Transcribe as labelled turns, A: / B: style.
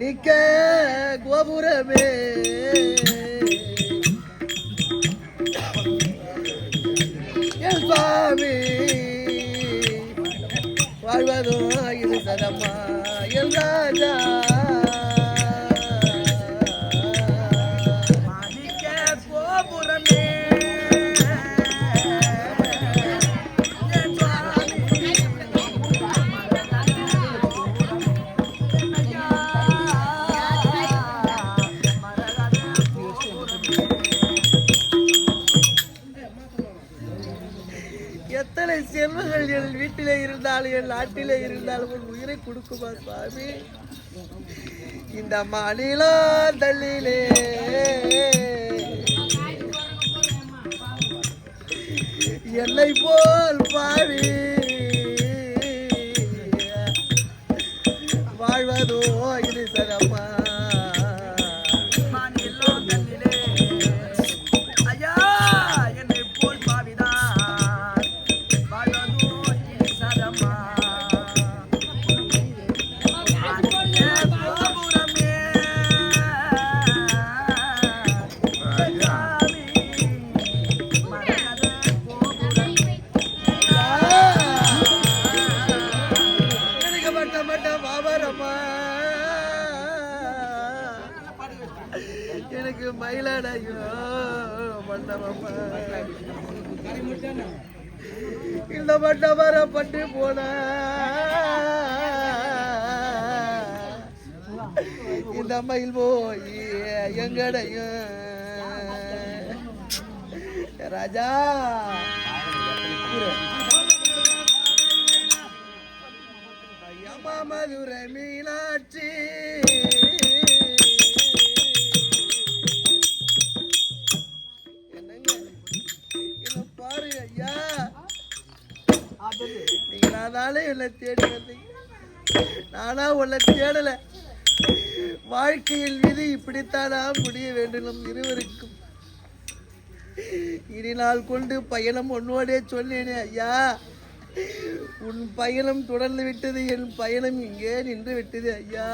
A: நிக்க கோபுரமே என் சுவாமி வாழ்வதும் இது சதமா என் ராஜா எத்தனை செல்வங்கள் என் வீட்டிலே இருந்தாலும் என் நாட்டிலே இருந்தாலும் ஒரு உயிரை கொடுக்குமா சுவாமி இந்த மாநிலோ தள்ளிலே என்னை போல் பாவி வாழ்வதோ இது சகமா எனக்கு மயிலடையோ மண்டபமா இந்த மண்டபர பட்டு போன இந்த மயில் போய் எங்கடையும் ராஜா மதுரை மீனாட்சி பாரு ஐயா நீங்களாதாலே என்னை தேடி வந்தீங்க நானா உன்னை தேடல வாழ்க்கையில் விதி இப்படித்தானா முடிய வேண்டும் நம் இருவருக்கும் இனி நாள் கொண்டு பயணம் ஒன்னோடே சொன்னேனே ஐயா உன் பயணம் தொடர்ந்து விட்டது என் பயணம் இங்கே நின்று விட்டது ஐயா